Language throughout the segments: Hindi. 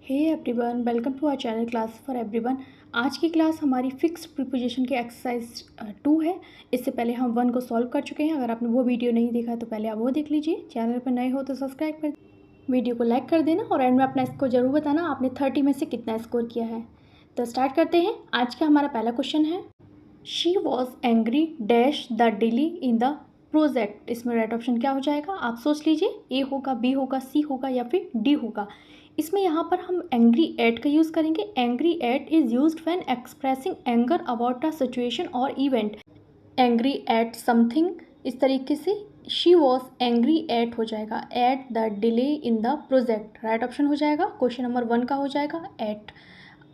Hey everyone, welcome to our channel class for everyone. आज की क्लास हमारी फिक्स्ड प्रीपोजिशन की एक्सरसाइज 2 है। इससे पहले हम 1 को सॉल्व कर चुके हैं। अगर आपने वो वीडियो नहीं देखा तो पहले आप वो देख लीजिए। चैनल पर नए हो तो सब्सक्राइब कर, वीडियो को लाइक कर देना और एंड में अपना स्कोर जरूर बताना आपने 30 में से कितना स्कोर किया है। तो स्टार्ट करते हैं। आज का हमारा पहला क्वेश्चन है, she was angry dash the delay in the project. इसमें राइट ऑप्शन क्या हो जाएगा, आप सोच लीजिए। ए होगा, बी होगा, सी होगा या फिर डी होगा। इसमें यहाँ पर हम एंग्री एट का यूज़ करेंगे। Angry at is used when expressing anger about a situation और इवेंट। एंग्री एट समथिंग, इस तरीके से शी वॉज एंग्री एट हो जाएगा, at the delay in the project. Right option हो जाएगा क्वेश्चन नंबर 1 का हो जाएगा एट।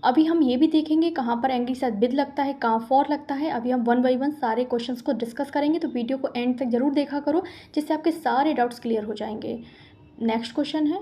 अभी हम ये भी देखेंगे कहाँ पर एंग्री के साथ विद लगता है, कहाँ फॉर लगता है। अभी हम 1 बाई 1 सारे क्वेश्चंस को डिस्कस करेंगे, तो वीडियो को एंड तक जरूर देखा करो जिससे आपके सारे डाउट्स क्लियर हो जाएंगे। नेक्स्ट क्वेश्चन है,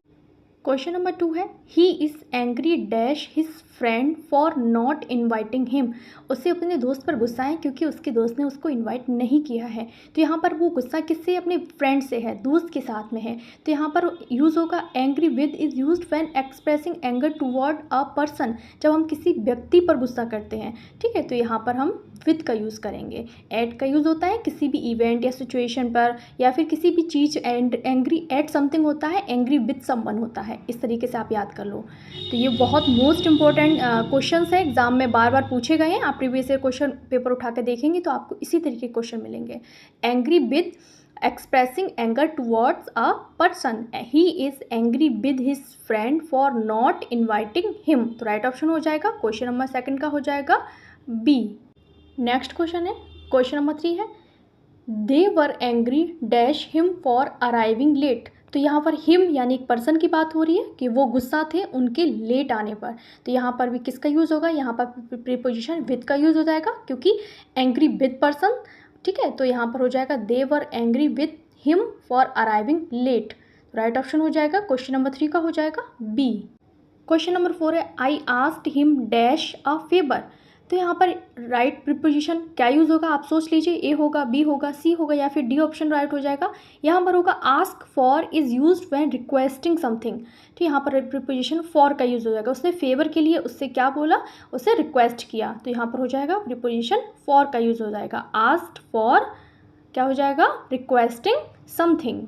क्वेश्चन नंबर 2 है, he is angry dash his friend for not inviting him. उससे अपने दोस्त पर गुस्सा है क्योंकि उसके दोस्त ने उसको इन्वाइट नहीं किया है। तो यहाँ पर वो गुस्सा किससे, अपने फ्रेंड से है, दोस्त के साथ में है। तो यहाँ पर यूज़ होगा angry with is used when expressing anger toward a person. जब हम किसी व्यक्ति पर गुस्सा करते हैं, ठीक है, तो यहाँ पर हम विद का यूज़ करेंगे। एट का यूज़ होता है किसी भी इवेंट या सिचुएशन पर, या फिर किसी भी चीज़। एंड एंग्री एट समथिंग होता है, एंग्री विद समवन होता है। इस तरीके से आप याद कर लो। तो ये बहुत मोस्ट इंपॉर्टेंट क्वेश्चंस है, एग्जाम में बार बार पूछे गए हैं। आप प्रीवियस ईयर क्वेश्चन पेपर उठा के देखेंगे तो आपको इसी तरीके के क्वेश्चन मिलेंगे। Angry with expressing anger towards a person, he is angry with his friend for not inviting him. तो राइट ऑप्शन हो जाएगा क्वेश्चन नंबर 2 का हो जाएगा बी। नेक्स्ट क्वेश्चन है, क्वेश्चन नंबर 3 है, they were angry dash him for arriving late. तो यहाँ पर हिम यानी एक पर्सन की बात हो रही है कि वो गुस्सा थे उनके लेट आने पर। तो यहाँ पर भी किसका यूज़ होगा, यहाँ पर प्रीपोजिशन विद का यूज़ हो जाएगा क्योंकि एंग्री विद पर्सन, ठीक है। तो यहाँ पर हो जाएगा they were angry with him for arriving late. Right option हो जाएगा क्वेश्चन नंबर 3 का हो जाएगा बी। क्वेश्चन नंबर 4 है, I asked him dash a favour. तो यहाँ पर राइट प्रीपोजिशन क्या यूज़ होगा, आप सोच लीजिए। ए होगा, बी होगा, सी होगा या फिर डी ऑप्शन राइट हो जाएगा। यहाँ पर होगा ask for is used when requesting something. तो यहाँ पर प्रीपोजिशन फॉर का यूज़ हो जाएगा। उसने फेवर के लिए उससे क्या बोला, उससे रिक्वेस्ट किया। तो यहाँ पर हो जाएगा प्रीपोजिशन फॉर का यूज़ हो जाएगा। आस्क्ड फॉर क्या हो जाएगा, रिक्वेस्टिंग समथिंग।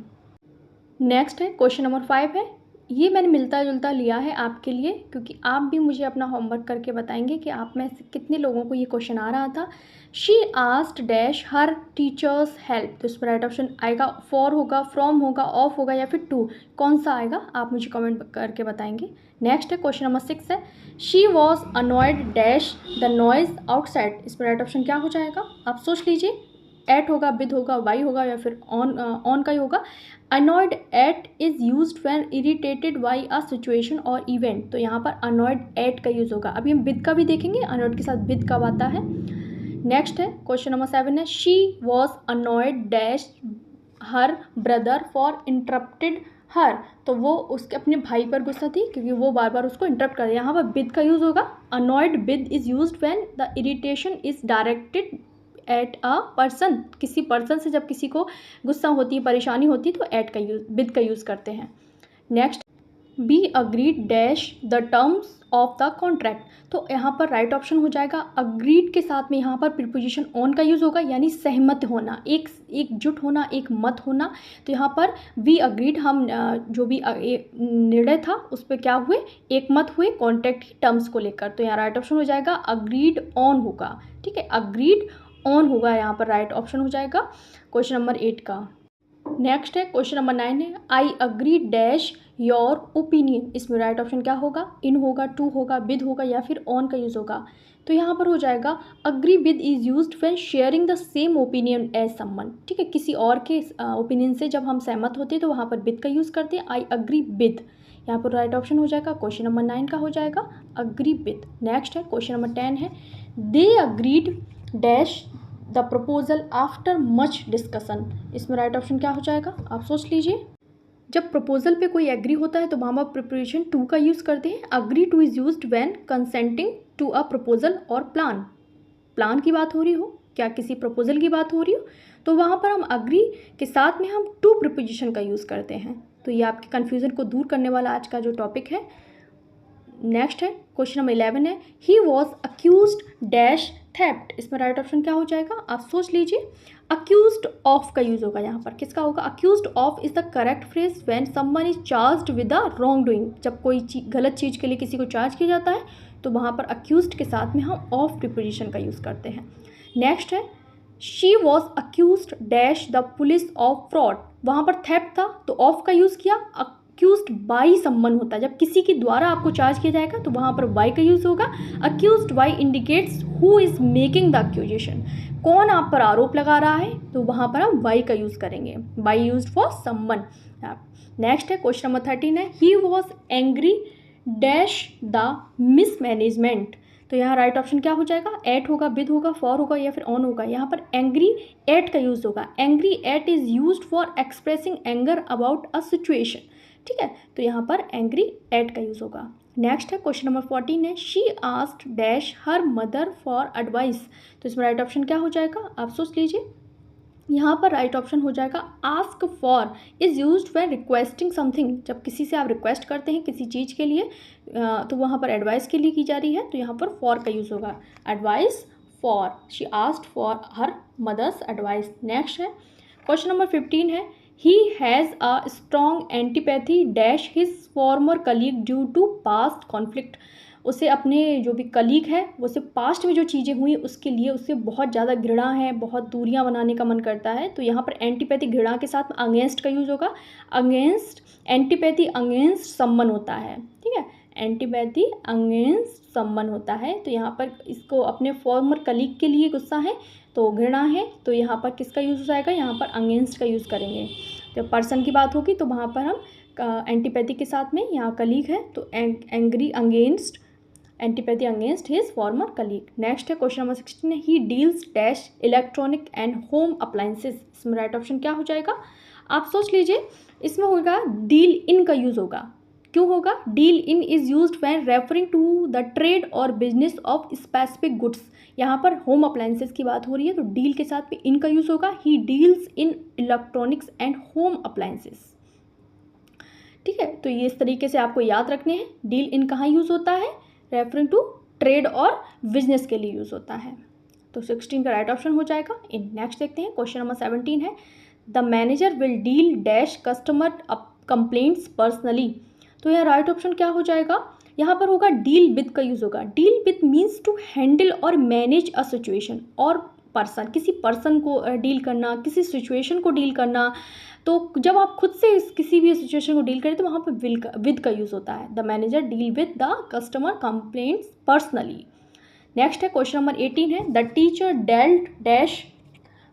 नेक्स्ट है क्वेश्चन नंबर 5 है, ये मैंने मिलता जुलता लिया है आपके लिए क्योंकि आप भी मुझे अपना होमवर्क करके बताएंगे कि आप में से कितने लोगों को ये क्वेश्चन आ रहा था। She asked dash her teachers help. तो इस पर राइट ऑप्शन आएगा फॉर होगा, फ्रॉम होगा, ऑफ होगा या फिर टू। कौन सा आएगा आप मुझे कमेंट करके बताएंगे। नेक्स्ट है क्वेश्चन नंबर 6 है, she was annoyed dash the noise outside. इस पर राइट ऑप्शन क्या हो जाएगा, आप सोच लीजिए। एट होगा, विद होगा, वाई होगा या फिर ऑन का ही होगा। Annoyed at is used when irritated by a situation और इवेंट। तो यहाँ पर अनॉयड एट का यूज़ होगा। अभी हम विद का भी देखेंगे, अनॉयड के साथ विद कब आता है। नेक्स्ट है क्वेश्चन नंबर 7 है, she was annoyed dash her brother for interrupted her. तो वो उसके अपने भाई पर गुस्सा थी क्योंकि वो बार बार उसको इंटरप्ट कर रहा है। यहाँ पर विद का यूज़ होगा। Annoyed with is used when the irritation is directed at a person. किसी पर्सन से जब किसी को गुस्सा होती है, परेशानी होती है, तो एट का यूज, विद का यूज़ करते हैं। Next, be agreed dash the terms of the contract. तो यहाँ पर राइट ऑप्शन हो जाएगा अग्रीड के साथ में यहाँ पर प्रीपोजिशन ऑन का यूज़ होगा, यानी सहमत होना, एकजुट होना, एक मत होना। तो यहाँ पर वी अग्रीड, हम जो भी निर्णय था उस पर क्या हुए, एक मत हुए कॉन्ट्रैक्ट टर्म्स को लेकर। तो यहाँ राइट ऑप्शन हो जाएगा अग्रीड ऑन होगा, ठीक है, अग्रीड ऑन होगा। यहाँ पर राइट ऑप्शन हो जाएगा क्वेश्चन नंबर 8 का। नेक्स्ट है क्वेश्चन नंबर 9 है, I agree dash your opinion. इसमें राइट ऑप्शन क्या होगा, इन होगा, टू होगा, विद होगा या फिर ऑन का यूज़ होगा। तो यहाँ पर हो जाएगा agree with is used when sharing the same opinion as someone. ठीक है, किसी और के ओपिनियन से जब हम सहमत होते हैं तो वहाँ पर विद का यूज़ करते हैं। आई अग्री विद, यहाँ पर राइट ऑप्शन हो जाएगा क्वेश्चन नंबर 9 का हो जाएगा अग्री विद। नेक्स्ट है क्वेश्चन नंबर 10 है, they agreed dash the proposal after much discussion. इसमें राइट ऑप्शन क्या हो जाएगा, आप सोच लीजिए। जब प्रपोजल पे कोई एग्री होता है तो वहाँ पर प्रिपरेशन टू का यूज़ करते हैं। Agree to is used when consenting to a proposal और प्लान। प्लान की बात हो रही हो, क्या किसी प्रपोजल की बात हो रही हो, तो वहाँ पर हम अग्री के साथ में हम टू प्रिपोजिशन का यूज़ करते हैं। तो ये आपके कन्फ्यूज़न को दूर करने वाला आज का जो टॉपिक है। नेक्स्ट है क्वेश्चन नंबर 11 है he was accused dash theft. इसमें राइट ऑप्शन क्या हो जाएगा, आप सोच लीजिए। अक्यूज्ड ऑफ का यूज होगा यहाँ पर, किसका होगा, accused of is the correct phrase when someone is charged with the wrong doing. जब कोई गलत चीज़ के लिए किसी को चार्ज किया जाता है तो वहाँ पर अक्यूज्ड के साथ में हम ऑफ प्रीपोजिशन का यूज़ करते हैं। नेक्स्ट है she was accused dash the police of fraud. वहाँ पर थेफ्ट था तो ऑफ का यूज़ किया। अक्यूज्ड बाई समवन होता है, जब किसी के द्वारा आपको चार्ज किया जाएगा तो वहाँ पर बाई का यूज़ होगा। Accused by indicates who is making the accusation, कौन आप पर आरोप लगा रहा है, तो वहाँ पर हम बाई का यूज़ करेंगे। By used for someone. Next है क्वेश्चन नंबर 13 है he was angry dash the mismanagement. तो यहाँ राइट ऑप्शन क्या हो जाएगा, एट होगा, विद होगा, फॉर होगा या फिर ऑन होगा। यहाँ पर एंग्री एट का यूज़ होगा। Angry at is used for expressing anger about a situation, ठीक है, तो यहाँ पर एंग्री एट का यूज़ होगा। नेक्स्ट है क्वेश्चन नंबर 14 है she asked dash her mother for advice. तो इसमें राइट ऑप्शन क्या हो जाएगा, आप सोच लीजिए। यहाँ पर राइट ऑप्शन हो जाएगा ask for is used when requesting something. जब किसी से आप रिक्वेस्ट करते हैं किसी चीज़ के लिए तो वहाँ पर एडवाइस के लिए की जा रही है, तो यहाँ पर फॉर का यूज़ होगा। Advice for, she asked for her mother's advice. Next है क्वेश्चन नंबर 15 है he has a strong antipathy dash his former colleague due to past conflict. उसे अपने जो भी कलीग है उसे पास्ट में जो चीज़ें हुई उसके लिए उससे बहुत ज़्यादा घृणा है, बहुत दूरियां बनाने का मन करता है। तो यहाँ पर एंटीपैथी घृणा के साथ अगेंस्ट का यूज़ होगा। अगेंस्ट, एंटीपैथी अगेंस्ट समवन होता है, ठीक है, एंटीपैथी अगेंस्ट समवन होता है। तो यहाँ पर इसको अपने फॉर्मर कलीग के लिए गुस्सा है तो घृणा है, तो यहाँ पर किसका यूज़ हो जाएगा, यहाँ पर अगेंस्ट का यूज़ करेंगे। जब पर्सन की बात होगी तो वहाँ पर हम एंटीपैथी के साथ में, यहाँ कलीग है तो angry against, antipathy against his former colleague. Next है क्वेश्चन नंबर 16 है he deals dash electronic and home appliances. इसमें राइट ऑप्शन क्या हो जाएगा, आप सोच लीजिए। इसमें होगा डील इन का यूज़ होगा। क्यों होगा, deal in is used when referring to the trade और बिजनेस ऑफ स्पेसिफिक गुड्स। यहाँ पर होम अप्लाइंसेस की बात हो रही है तो डील के साथ में इन का यूज़ होगा। He deals in electronics and home appliances, ठीक है। तो ये इस तरीके से आपको याद रखने हैं। डील इन कहाँ यूज़ होता है, रेफरिंग टू ट्रेड और बिजनेस के लिए यूज़ होता है। तो 16 का राइट ऑप्शन हो जाएगा इन। नेक्स्ट देखते हैं क्वेश्चन नंबर 17 है the manager will deal dash customer complaints personally. तो यह राइट ऑप्शन क्या हो जाएगा, यहाँ पर होगा डील विद का यूज़ होगा। Deal with means to handle और मैनेज अ सिचुएशन और पर्सन, किसी पर्सन को डील करना, किसी सिचुएशन को डील करना। तो जब आप खुद से किसी भी सिचुएशन को डील करें तो वहाँ पर विद का यूज़ होता है। The manager deal with the customer complaints personally. Next है क्वेश्चन नंबर 18 है the teacher dealt dash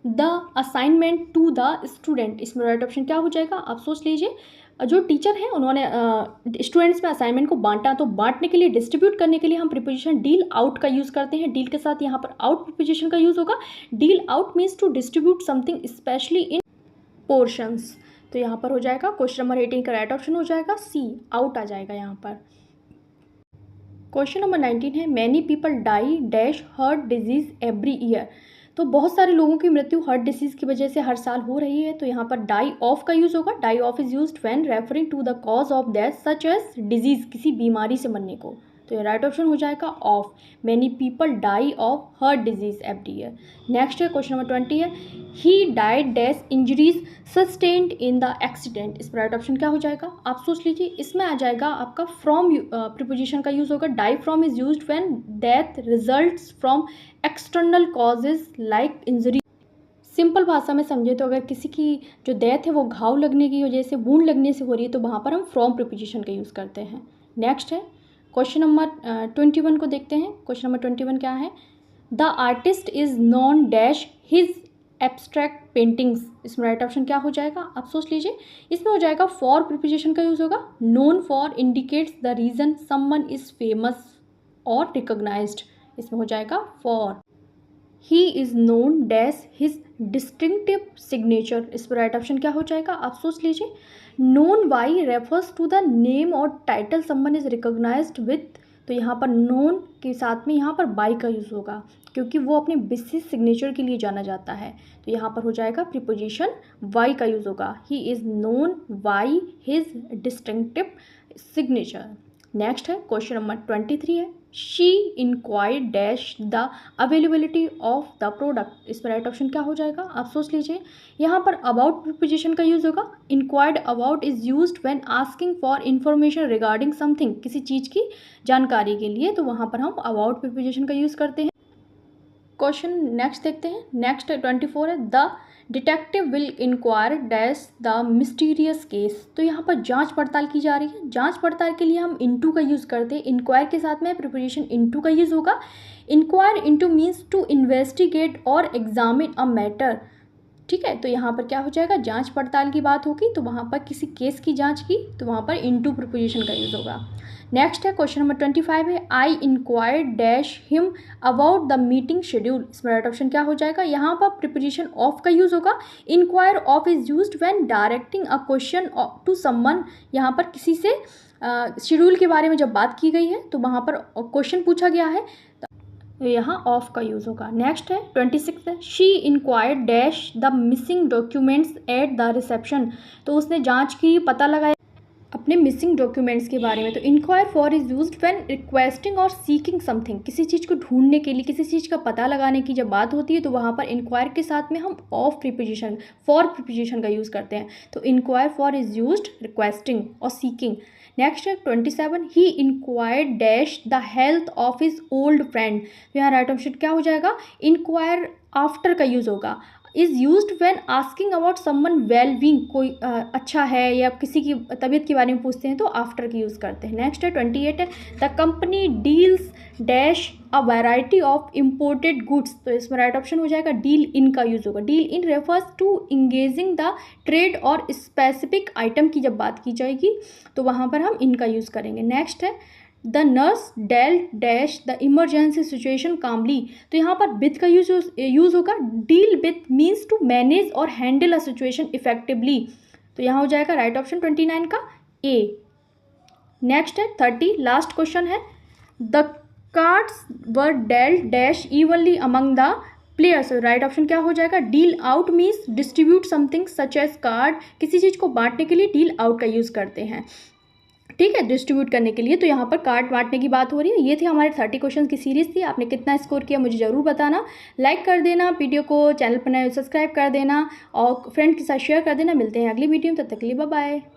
the assignment to the student. इसमें राइट ऑप्शन क्या हो जाएगा, आप सोच लीजिए। जो टीचर हैं उन्होंने स्टूडेंट्स में असाइनमेंट को बांटा, तो बांटने के लिए, डिस्ट्रीब्यूट करने के लिए हम प्रीपोजिशन डील आउट का यूज़ करते हैं। डील के साथ यहाँ पर आउट प्रीपोजिशन का यूज़ होगा। Deal out means to distribute something specially in portions. तो यहाँ पर हो जाएगा क्वेश्चन नंबर 18 का राइट ऑप्शन हो जाएगा सी, आउट आ जाएगा यहाँ पर। क्वेश्चन नंबर 19 है many people die dash heart disease every year. तो बहुत सारे लोगों की मृत्यु हार्ट डिसीज़ की वजह से हर साल हो रही है। तो यहाँ पर डाई ऑफ का यूज़ होगा। Die of is used when referring to the cause of death such as disease, किसी बीमारी से मरने को। तो ये राइट ऑप्शन हो जाएगा of. Many people die of heart disease every year. Next है क्वेश्चन नंबर 20 है he died dash injuries sustained in the accident. इस पर राइट ऑप्शन क्या हो जाएगा, आप सोच लीजिए। इसमें आ जाएगा आपका फ्रॉम प्रीपोजिशन का यूज़ होगा। Die from is used when death results from external causes like injury. Simple भाषा में समझे तो अगर किसी की जो डेथ है वो घाव लगने की वजह से, वूंड लगने से हो रही है, तो वहाँ पर हम फ्रॉम प्रीपोजिशन का यूज़ करते हैं। नेक्स्ट है क्वेश्चन नंबर 21 को देखते हैं। क्वेश्चन नंबर 21 क्या है the artist is non dash his abstract paintings. इसमें राइट ऑप्शन क्या हो जाएगा, आप सोच लीजिए। इसमें हो जाएगा फॉर प्रीपोजिशन का यूज़ होगा। Known for indicates the reason someone is famous और रिकॉग्नाइज्ड। इसमें हो जाएगा for. He is known dash his distinctive signature. इस पर राइट ऑप्शन क्या हो जाएगा, आप सोच लीजिए। Known by refers to the name और title someone is recognised with. तो यहाँ पर नोन के साथ में यहाँ पर बाई का यूज़ होगा क्योंकि वो अपने विशेष सिग्नेचर के लिए जाना जाता है। तो यहाँ पर हो जाएगा प्रीपोजिशन वाई का यूज़ होगा। He is known why his distinctive signature. Next है क्वेश्चन नंबर 23 है, she inquired dash the availability of the product. इसमें राइट ऑप्शन क्या हो जाएगा, आप सोच लीजिए। यहाँ पर अबाउट प्रीपोजिशन का यूज़ होगा। Inquired about is used when asking for information regarding something, किसी चीज़ की जानकारी के लिए, तो वहाँ पर हम अबाउट प्रीपोजिशन का यूज़ करते हैं। क्वेश्चन नेक्स्ट देखते हैं। नेक्स्ट 24 है, the detective will inquire dash the mysterious case. तो यहाँ पर जांच पड़ताल की जा रही है। जांच पड़ताल के लिए हम इनटू का यूज़ करते हैं। इंक्वायर के साथ में प्रीपोजिशन इनटू का यूज़ होगा। Inquire into means to investigate और एग्जामिन अ मैटर। ठीक है, तो यहाँ पर क्या हो जाएगा, जांच पड़ताल की बात होगी, तो वहाँ पर किसी केस की जांच की, तो वहाँ पर इनटू प्रीपोजिशन का यूज़ होगा। नेक्स्ट है क्वेश्चन नंबर 25 है, I inquired dash him about the meeting schedule. इसमें राइट ऑप्शन क्या हो जाएगा, यहाँ पर प्रीपोजिशन ऑफ का यूज़ होगा। Inquire of is used when directing a question to someone. यहाँ पर किसी से शेड्यूल के बारे में जब बात की गई है तो वहाँ पर क्वेश्चन पूछा गया है, तो यहाँ ऑफ का यूज़ होगा। नेक्स्ट है 26 है, she inquired dash the missing documents at the reception. तो उसने जांच की, पता लगाया अपने मिसिंग डॉक्यूमेंट्स के बारे में। तो inquire for is used when requesting और सीकिंग समथिंग, किसी चीज़ को ढूंढने के लिए, किसी चीज़ का पता लगाने की जब बात होती है तो वहाँ पर इंक्वायर के साथ में हम ऑफ प्रीपोजिशन, फॉर प्रीपोजिशन का यूज़ करते हैं। तो inquire for is used requesting और सीकिंग। नेक्स्ट है 27, he inquired dash the health of his old friend. तो यहाँ राइट ऑप्शन क्या हो जाएगा, इंक्वायर आफ्टर का यूज़ होगा। Is used when asking about someone well being, कोई अच्छा है या किसी की तबीयत के बारे में पूछते हैं तो आफ्टर की यूज़ करते हैं। नेक्स्ट है 28 है, the company deals dash a variety of imported goods. तो इसमें राइट ऑप्शन हो जाएगा, डील इन का यूज़ होगा। Deal in refers to engaging the trade और स्पेसिफिक आइटम की जब बात की जाएगी तो वहाँ पर हम इनका यूज़ करेंगे। नेक्स्ट है, the nurse dealt dash the emergency situation calmly. तो यहाँ पर विथ का यूज़ होगा। Deal with means to manage और हैंडल अ सिचुएशन इफेक्टिवली। तो यहाँ हो जाएगा राइट ऑप्शन 29 का ए। नेक्स्ट है 30, लास्ट क्वेश्चन है, the cards were dealt dash evenly among the players. Right option क्या हो जाएगा, deal out means distribute something such as card. किसी चीज़ को बांटने के लिए डील आउट का यूज़ करते हैं, ठीक है, डिस्ट्रीब्यूट करने के लिए। तो यहाँ पर कार्ड बांटने की बात हो रही है। ये थे हमारे 30 क्वेश्चन की सीरीज़ थी। आपने कितना स्कोर किया मुझे ज़रूर बताना। लाइक कर देना वीडियो को, चैनल पर नए सब्सक्राइब कर देना और फ्रेंड के साथ शेयर कर देना। मिलते हैं अगली वीडियो में, तब तक के लिए बाय बाय।